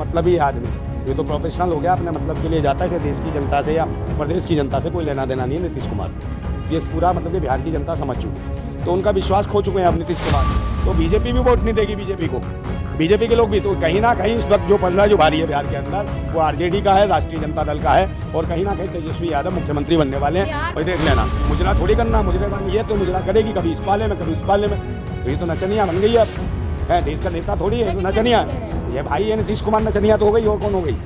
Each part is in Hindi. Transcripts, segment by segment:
मतलब ही आदमी, ये तो प्रोफेशनल हो गया, अपने मतलब के लिए जाता है, देश की जनता से या प्रदेश की जनता से कोई लेना देना नहीं है नीतीश कुमार को। ये पूरा मतलब कि बिहार की जनता समझ चुकी, तो उनका विश्वास खो चुके हैं अब नीतीश कुमार। तो बीजेपी भी वोट नहीं देगी बीजेपी को, बीजेपी के लोग भी। तो कहीं ना कहीं इस वक्त जो पल रहा है, जो भारी है बिहार के अंदर, वो आरजेडी का है, राष्ट्रीय जनता दल का है, और कहीं ना कहीं तेजस्वी यादव मुख्यमंत्री बनने वाले हैं। और देख लेना, मुजरा थोड़ी करना, मुजरे बन ये तो मुजरा करेगी, कभी इस पाले में कभी उस पाले में। तो ये तो नचनिया बन गई है, है देश का नेता थोड़ी है, तो नचनिया। ये भाई है नीतीश कुमार, नचनिया तो हो गई, और कौन हो गई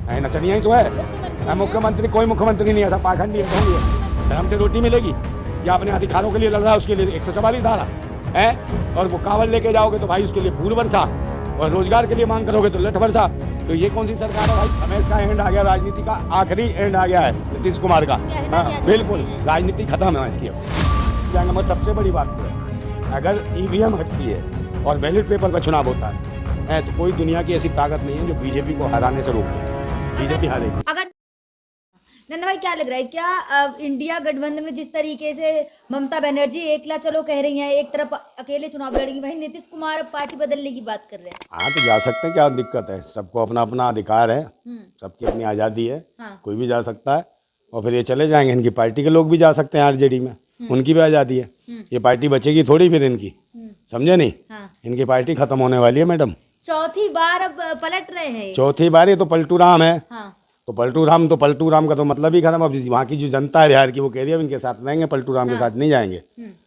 है? नचनिया ही तो है। मुख्यमंत्री कोई मुख्यमंत्री नहीं है, सब पाखंडी है। धर्म से रोटी मिलेगी या अपने अधिकारों के लिए लड़ रहा है, उसके लिए 144 धारा है, और वो कावड़ लेके जाओगे तो भाई उसके लिए फूल बरसा, और रोजगार के लिए मांग करोगे तो लठ बरसा। तो ये कौन सी सरकार है भाई? हमें इसका एंड आ गया, राजनीति का आखिरी एंड आ गया है नीतीश कुमार का। हाँ बिल्कुल, राजनीति खत्म है इसकी अब। मगर सबसे बड़ी बात तो है, अगर ईवीएम हटती है और बैलेट पेपर का चुनाव होता है तो कोई दुनिया की ऐसी ताकत नहीं है जो बीजेपी को हराने से रोक दे। बीजेपी हारेगी। अगर नंदा भाई क्या लग रहा है, क्या इंडिया गठबंधन में जिस तरीके से ममता बनर्जी एकला चलो कह रही हैं, एक तरफ अकेले चुनाव लड़ेंगी, वहीं नीतीश कुमार अब पार्टी बदलने की बात कर रहे हैं? हाँ तो जा सकते हैं, क्या दिक्कत है? सबको अपना अपना अधिकार है, सबकी अपनी आज़ादी है। हाँ। कोई भी जा सकता है, और फिर ये चले जाएंगे। इनकी पार्टी के लोग भी जा सकते हैं आरजेडी में, उनकी भी आज़ादी है। ये पार्टी बचेगी थोड़ी फिर इनकी, समझे नहीं? हाँ। इनकी पार्टी खत्म होने वाली है मैडम। चौथी बार अब पलट रहे हैं। चौथी बार, ये तो पलटू राम है। हाँ। तो पलटू राम का तो मतलब ही खत्म। अब वहाँ की जो जनता है बिहार की, वो कह रही है इनके साथ रहेंगे, पलटू राम के साथ नहीं जाएंगे।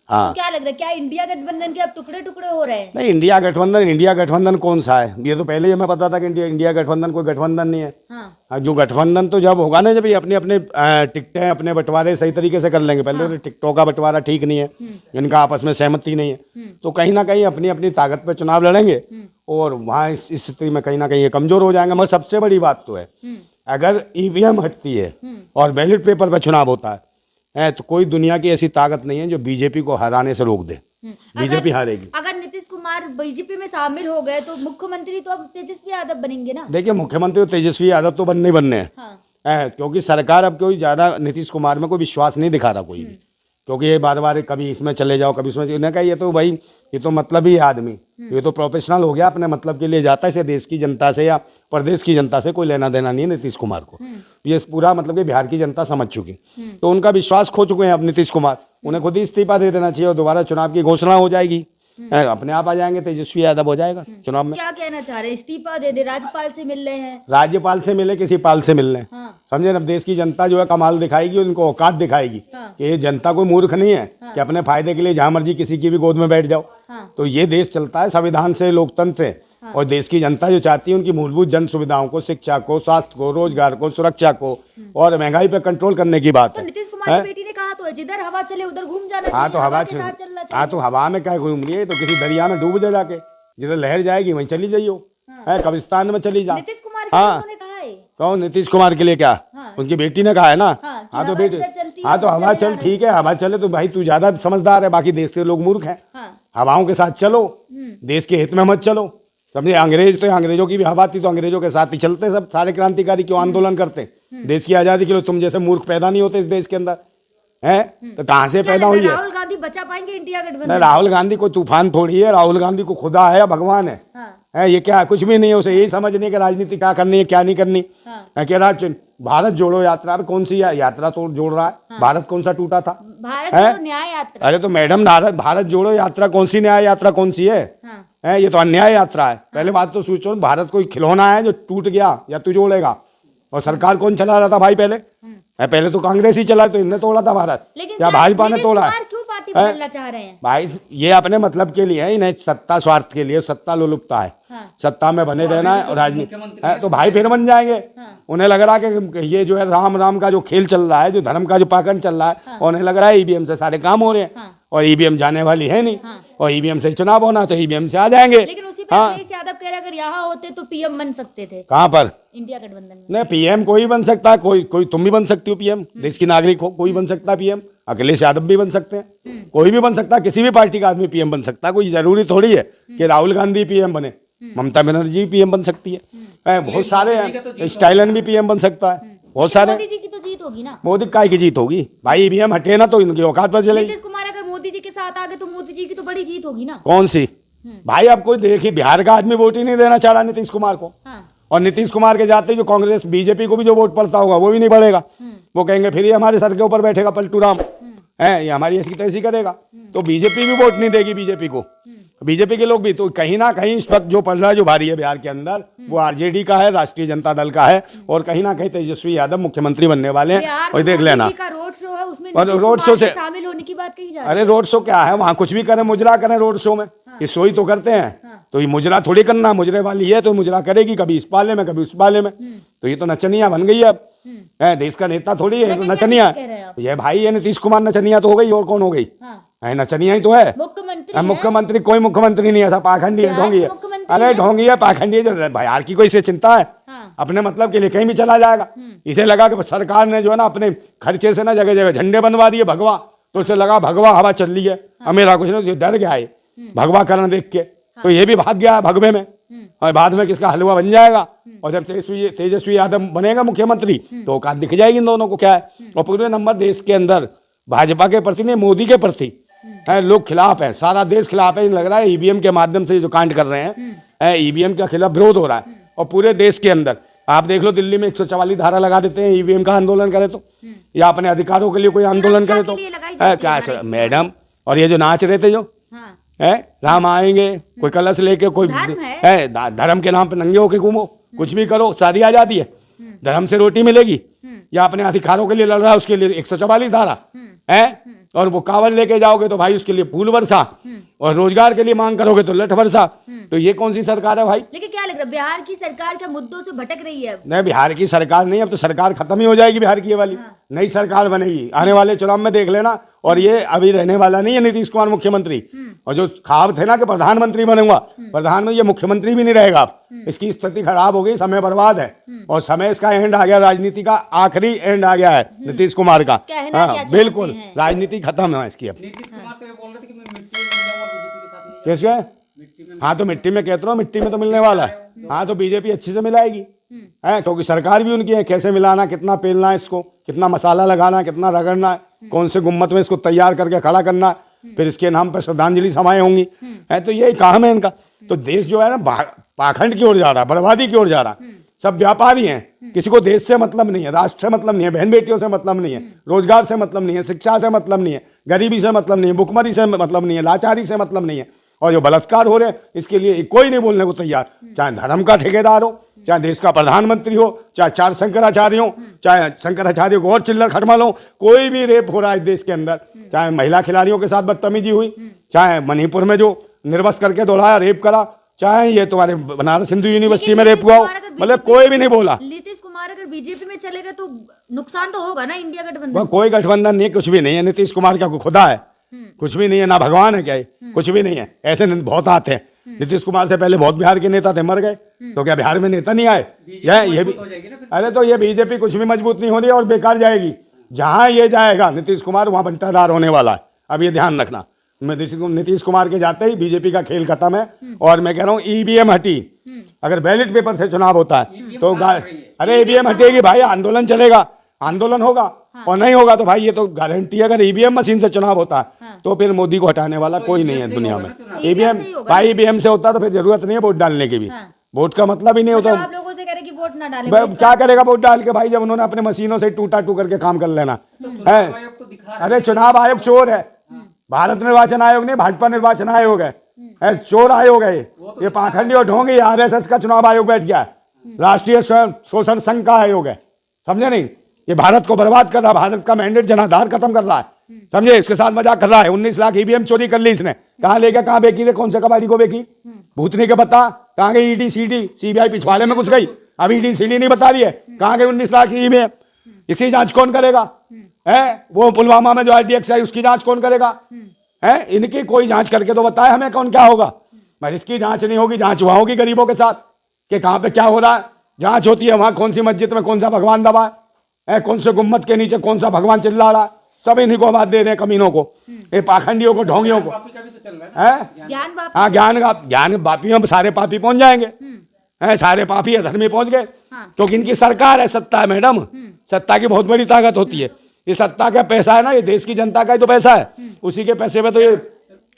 हाँ। तो क्या लग रहा है, क्या इंडिया गठबंधन के अब टुकड़े टुकड़े हो रहे हैं? नहीं, इंडिया गठबंधन कौन सा है? ये तो पहले ही हमें पता था कि इंडिया गठबंधन कोई गठबंधन नहीं है। हाँ। जो गठबंधन तो जब होगा ना, जब ये अपने अपने टिकटें अपने बंटवारे सही तरीके से कर लेंगे। पहले तो टिकटों का बंटवारा ठीक नहीं है, इनका आपस में सहमति नहीं है, तो कहीं ना कहीं अपनी अपनी ताकत पर चुनाव लड़ेंगे, और वहाँ इस स्थिति में कहीं ना कहीं ये कमजोर हो जाएंगे। मगर सबसे बड़ी बात तो है, अगर ईवीएम हटती है और बैलेट पेपर पर चुनाव होता है तो कोई दुनिया की ऐसी ताकत नहीं है जो बीजेपी को हराने से रोक दे। बीजेपी हारेगी। अगर नीतीश कुमार बीजेपी में शामिल हो गए तो मुख्यमंत्री तो अब तेजस्वी यादव बनेंगे ना? देखिए, मुख्यमंत्री तो तेजस्वी यादव तो बनने हैं। हाँ। क्योंकि सरकार अब कोई ज़्यादा नीतीश कुमार में कोई विश्वास नहीं दिखा रहा कोई भी, क्योंकि ये बार बार कभी इसमें चले जाओ, कभी इसमें। इन्हें कहा ये तो भाई, ये तो मतलब ही आदमी, ये तो प्रोफेशनल हो गया, अपने मतलब के लिए जाता है, देश की जनता से या प्रदेश की जनता से कोई लेना देना नहीं है नीतीश कुमार को। ये पूरा मतलब कि बिहार की जनता समझ चुकी, तो उनका विश्वास खो चुके हैं अब नीतीश कुमार। उन्हें खुद ही इस्तीफा दे देना चाहिए, और दोबारा चुनाव की घोषणा हो जाएगी, अपने आप आ जाएंगे, तेजस्वी यादव हो जाएगा चुनाव में। क्या कहना चाह रहे हैं? इस्तीफा दे दे, राज्यपाल से मिल रहे हैं? राज्यपाल से मिले, किसी पाल से मिल रहे हैं। हाँ। समझे ना? देश की जनता जो है कमाल दिखाएगी, उनको औकात दिखाएगी। हाँ। कि ये जनता कोई मूर्ख नहीं है। हाँ। कि अपने फायदे के लिए जहां मर्जी किसी की भी गोद में बैठ जाओ। हाँ। तो ये देश चलता है संविधान से, लोकतंत्र से। हाँ। और देश की जनता जो चाहती है उनकी मूलभूत जन सुविधाओं को, शिक्षा को, स्वास्थ्य को, रोजगार को, सुरक्षा को और महंगाई पर कंट्रोल करने की बात है। नीतीश कुमार की बेटी ने कहा तो है, जिधर हवा चले उधर घूम जाना चाहिए। हाँ तो हवा में क्या घूम रही है? तो किसी दरिया में डूब जाके, जिधर लहर जाएगी वहीं चली जाइयो। है कब्रिस्तान में चली जा। नीतीश कुमार के लिए कहा है? कौन? नीतीश कुमार के लिए क्या? उनकी बेटी ने कहा है ना। हाँ तो बेटी, हाँ तो हवा चल, ठीक है, हवा चले तो भाई तू ज्यादा समझदार है, बाकी देश के लोग मूर्ख हैं। हवाओं के साथ चलो, देश के हित में मत चलो। समझे? अंग्रेज तो अंग्रेजों की भी हवा थी, तो अंग्रेजों के साथ ही चलते सब सारे क्रांतिकारी क्यों आंदोलन करते? देश की आजादी के लिए। तुम जैसे मूर्ख पैदा नहीं होते इस देश के अंदर, है तो कहाँ से पैदा हुई है? राहुल गांधी बचा पाएंगे इंडिया गठबंधन? नहीं, राहुल गांधी कोई तूफान थोड़ी है, राहुल गांधी को खुदा है या भगवान है। है ये क्या है? कुछ भी नहीं है। उसे यही समझनी कि राजनीति क्या करनी है क्या नहीं करनी। कह रहा भारत जोड़ो यात्रा, कौन सी यात्रा तो जोड़ रहा है? भारत कौन सा टूटा था? भारत जोड़ो न्याय यात्रा। अरे तो मैडम, भारत जोड़ो यात्रा कौन सी न्याय यात्रा कौन सी है? ये तो अन्याय यात्रा है। पहले बात तो सोचो, भारत कोई खिलौना है जो टूट गया या तू जोड़ेगा? और सरकार कौन चला रहा था भाई पहले? पहले तो कांग्रेस ही चला, तो इनने तोड़ा था भारत, या भाजपा ने तोड़ा है? क्यों पार्टी बदलना चाह रहे हैं भाई? ये अपने मतलब के लिए है, इन्हें सत्ता स्वार्थ के लिए, सत्ता लोलुपता है। सत्ता में बने रहना है और राजनीति तो भाई फिर बन जाएंगे। उन्हें लग रहा है कि ये जो है राम का जो खेल चल रहा है, जो धर्म का जो पाखंड चल रहा है, उन्हें लग रहा है ईवीएम से सारे काम हो रहे हैं। और ईवीएम जाने वाली है नहीं, और ईवीएम से चुनाव होना, तो ईवीएम से आ जाएंगे। लेकिन उसी पे अखिलेश यादव कह रहे अगर यहाँ होते तो पीएम बन सकते थे। कहाँ पर? इंडिया गठबंधन में। नहीं, पीएम कोई बन सकता है, कोई तुम भी बन सकती हो पीएम, देश की नागरिक हो, कोई बन सकता है पीएम। अखिलेश यादव भी बन सकते हैं, कोई भी बन सकता है, किसी भी पार्टी का आदमी पीएम बन सकता है। कोई जरूरी थोड़ी है कि राहुल गांधी पीएम बने, ममता बनर्जी भी पीएम बन सकती है। बहुत सारे हैं, स्टालिन भी पीएम बन सकता है, बहुत सारे। मोदी जी की तो जीत होगी ना? मोदी काय की जीत होगी भाई? ईवीएम हटे ना तो इनकी औकात पर चलेगी। नीतीश कुमार अगर मोदी जी के साथ आ गए तो मोदी जी की तो बड़ी जीत होगी ना? कौन सी भाई? अब कोई देखिए, बिहार का आदमी वोट ही नहीं देना चाह रहा नीतीश कुमार को। और नीतीश कुमार के जाते ही जो कांग्रेस बीजेपी को भी जो वोट पड़ता होगा वो भी नहीं बढ़ेगा। वो कहेंगे फिर ये हमारे सर के ऊपर बैठेगा पलटू राम है, ये हमारी ऐसी तैसी करेगा। तो बीजेपी भी वोट नहीं देगी बीजेपी को, बीजेपी के लोग भी। तो कहीं ना कहीं इस वक्त जो पड़ रहा है, जो भारी है बिहार के अंदर, वो आरजेडी का है, राष्ट्रीय जनता दल का है, और कहीं ना कहीं तेजस्वी यादव मुख्यमंत्री बनने वाले हैं। और देख लेना रोड शो है, उसमें और रोड शो से शामिल होने की बात कही जा रही है। अरे रोड शो क्या है, वहाँ कुछ भी करें, मुजरा करें रोड शो में, ये शो ही तो करते हैं। तो ये मुजरा थोड़ी करना, मुजरे वाली है तो मुजरा करेगी, कभी इस पाले में कभी उस पाले में। तो ये तो नचनिया बन गई है अब, देश का नेता थोड़ी है, तो नचनिया। ये भाई ये नीतीश कुमार नचनिया तो हो गई, और कौन हो गई? नचनिया ही तो है। मुख्यमंत्री कोई मुख्यमंत्री नहीं है, ऐसा पाखंडी है, ढोंगी है। अरे ढोंगी है, पाखंडी है, जो बिहार की कोई इसे चिंता है? अपने मतलब के लिए कहीं भी चला जाएगा। इसे लगा कि सरकार ने जो है ना अपने खर्चे से ना जगह जगह झंडे बनवा दिए भगवा, तो उसे लगा भगवा हवा चल रही है, अब मेरा कुछ नहीं, डर गया है भगवा करण देख के, तो ये भी भाग गया भगवे में, और बाद में किसका हलवा बन जाएगा। और जब तेजस्वी यादव बनेगा मुख्यमंत्री तो औकात दिख जाएगी इन दोनों को क्या है। और पूरे नंबर देश के अंदर भाजपा के प्रति नहीं, मोदी के प्रति है, लोग खिलाफ है, सारा देश खिलाफ है। लग रहा है ईवीएम के माध्यम से जो कांड कर रहे हैं, ईवीएम के खिलाफ विरोध हो रहा है। और पूरे देश के अंदर आप देख लो, दिल्ली में 144 धारा लगा देते हैं ईवीएम का आंदोलन करे तो, या अपने अधिकारों के लिए कोई आंदोलन करे तो क्या मैडम। और ये जो नाच रहे थे जो है, राम आएंगे, कोई कलश लेके, कोई है धर्म के नाम पे नंगे होके घूमो, कुछ भी करो, शादी आ जाती है, धर्म से रोटी मिलेगी, या अपने अधिकारों के लिए लड़ रहा है उसके लिए 144 धारा है। और वो कावड़ लेके जाओगे तो भाई उसके लिए फूल बरसा, और रोजगार के लिए मांग करोगे तो लठ बरसा। तो ये कौन सी सरकार है भाई? लेकिन क्या लग रहा है बिहार की सरकार क्या मुद्दों से भटक रही है? नहीं, बिहार की सरकार नहीं, अब तो सरकार खत्म ही हो जाएगी बिहार की, ये वाली नई सरकार बनेगी आने वाले चुनाव में, देख लेना। और ये अभी रहने वाला नहीं है नीतीश कुमार मुख्यमंत्री, और जो ख्वाब थे ना कि प्रधानमंत्री बनूंगा, प्रधानमंत्री, ये मुख्यमंत्री भी नहीं रहेगा अब। इसकी स्थिति खराब हो गई, समय बर्बाद है, और समय इसका एंड आ गया, राजनीति का आखिरी एंड आ गया है नीतीश कुमार का। हाँ बिल्कुल, राजनीति खत्म है इसकी अब। कैसे? हाँ तो मिट्टी में कहते रहो, मिट्टी में तो मिलने वाला है। हाँ तो बीजेपी अच्छी से मिलाएगी है, क्योंकि सरकार भी उनकी है। कैसे मिलाना, कितना पेलना है इसको, कितना मसाला लगाना है, कितना रगड़ना है, कौन से गुम्मत में इसको तैयार करके खड़ा करना है, फिर इसके नाम पर श्रद्धांजलि सभाएं होंगी है। तो यही काम है इनका। तो देश जो है ना पाखंड की ओर जा रहा है, बर्बादी की ओर जा रहा है। सब व्यापारी हैं, किसी को देश से मतलब नहीं है, राष्ट्र से मतलब नहीं है, बहन बेटियों से मतलब नहीं है, रोजगार से मतलब नहीं है, शिक्षा से मतलब नहीं है, गरीबी से मतलब नहीं है, भुखमरी से मतलब नहीं है, लाचारी से मतलब नहीं है। और जो बलात्कार हो रहे हैं इसके लिए कोई नहीं बोलने को तैयार, चाहे धर्म का ठेकेदार हो, चाहे देश का प्रधानमंत्री हो, चाहे 4 शंकराचार्य हो, चाहे शंकराचार्य को और चिल्लर खटमल हो, कोई भी रेप हो रहा है देश के अंदर, चाहे महिला खिलाड़ियों के साथ बदतमीजी हुई, चाहे मणिपुर में जो निर्वस्त्र करके दौड़ाया रेप करा, चाहे ये तुम्हारे बनारस हिंदू यूनिवर्सिटी में रेप हुआ हो, मतलब कोई भी नहीं बोला। नीतीश कुमार अगर बीजेपी में चलेगा तो नुकसान तो होगा ना इंडिया गठबंधन। कोई गठबंधन नहीं, कुछ भी नहीं है। नीतीश कुमार क्या खुदा है? कुछ भी नहीं है, ना भगवान है क्या है? कुछ भी नहीं है। ऐसे बहुत आते हैं, नीतीश कुमार से पहले बहुत बिहार के नेता थे, मर गए, तो क्या बिहार में नेता नहीं आए? ये भी, अरे तो ये बीजेपी कुछ भी मजबूत नहीं हो रही है और बेकार जाएगी। जहां ये जाएगा नीतीश कुमार, वहां बंटाधार होने वाला है। अब ये ध्यान रखना, नीतीश कुमार के जाते ही बीजेपी का खेल खत्म है। और मैं कह रहा हूँ ईवीएम हटी, अगर बैलेट पेपर से चुनाव होता है तो अरे ईवीएम हटेगी भाई, आंदोलन चलेगा, आंदोलन होगा। और नहीं होगा तो भाई ये तो गारंटी है, अगर ईवीएम मशीन से चुनाव होता है तो फिर मोदी को हटाने वाला कोई नहीं है दुनिया में। ईवीएम भाई, ईवीएम से होता तो फिर जरूरत नहीं है वोट डालने की भी, वोट का मतलब ही नहीं होता। आप लोगों से कह रहे कि वोट ना डालें, क्या करेगा वोट डाल के भाई, जब उन्होंने अपने मशीनों से टूटा टू करके काम कर लेना है। अरे चुनाव आयोग चोर है, भारत निर्वाचन आयोग नहीं, भाजपा निर्वाचन आयोग है, चोर आयोग है ये पाखंडी और ढोंगी। आरएसएस का चुनाव आयोग बैठ गया है, राष्ट्रीय शोषण संघ का आयोग है, समझे नहीं? ये भारत को बर्बाद कर रहा है, भारत का मैंडेट जनाधार खत्म कर रहा है, समझे? इसके साथ मजाक कर रहा है। 19 लाख ईवीएम चोरी कर ली इसने, कहाँ लेके कहाँ बेची थे, कौन से कबाड़ी को बेची, भूतनी के बता, कहाँ गई ईडी सीडी सीबीआई पिछवाड़े में घुस गई, अब ईडी सीडी नहीं बता रही है कहाँ गई 19 लाख ईवीएम। इसकी जांच कौन करेगा? है वो पुलवामा में जो आरडीएक्स आई उसकी जांच कौन करेगा? है इनकी कोई जांच करके तो बताए हमें कौन क्या होगा। पर इसकी जांच नहीं होगी, जांच वहां होगी गरीबों के साथ कि कहाँ पे क्या हो रहा है। जांच होती है वहां कौन सी मस्जिद में कौन सा भगवान दबा है, कौन से गुम्मत के नीचे कौन सा भगवान चिल्ला रहा है, सब इन्हीं को आवाज दे रहे हैं, कमीनों को, ये पाखंडियों को, ढोंगियों को। हाँ ज्ञान पापियों सारे पापी पहुंच जाएंगे, सारे पापी अधर्मी पहुंच गए, क्योंकि इनकी सरकार है, सत्ता है मैडम, सत्ता की बहुत बड़ी ताकत होती है। ये सत्ता का पैसा है ना, ये देश की जनता का ही तो पैसा है, उसी के पैसे में तो ये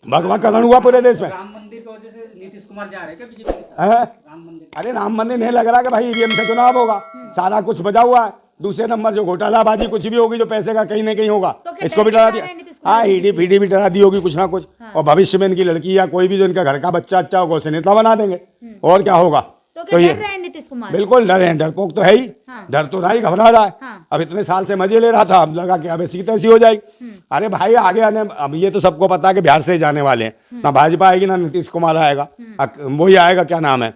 भगवान कल्याण हुआ पूरे देश में। राम मंदिर की वजह से नीतीश कुमार जा रहे हैं क्या बीजेपी के साथ? राम मंदिर अरे राम मंदिर नहीं लग रहा कि भाई ईवीएम से चुनाव होगा, सारा कुछ बजा हुआ है। दूसरे नंबर जो घोटालाबाजी कुछ भी होगी, जो पैसे का कहीं ना कहीं होगा, तो क्या इसको भी डर डरा के दिया। मारे नीतीश कुमार हाँ, ईडी पीडी भी डरा दी होगी कुछ ना कुछ। और भविष्य में इनकी लड़की या कोई भी जो इनका घर का बच्चा अच्छा होगा उसे नेता बना देंगे, और क्या होगा। तो क्या डर रहे हैं नीतीश कुमार? बिल्कुल डर है, डरपोक तो है ही। हाँ। डर तो रहा ही, घबरा रहा है। हाँ। अब इतने साल से मजे ले रहा था, अब लगा कि अब ऐसी तैसी हो जाएगी। अरे भाई आगे आने, अब ये तो सबको पता है कि बिहार से ही जाने वाले हैं, ना भाजपा आएगी ना नीतीश कुमार आएगा, वही आएगा, क्या नाम है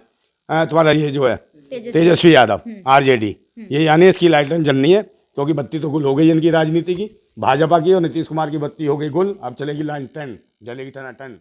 तुम्हारा ये जो है तेजस्वी यादव, आरजेडी। ये यानी इसकी लाइटें जलनी है, क्योंकि बत्ती तो गुल हो गई इनकी राजनीति की, भाजपा की, और नीतीश कुमार की बत्ती हो गई गुल। अब चलेगी लाइन 10, जलेगी टनाटन।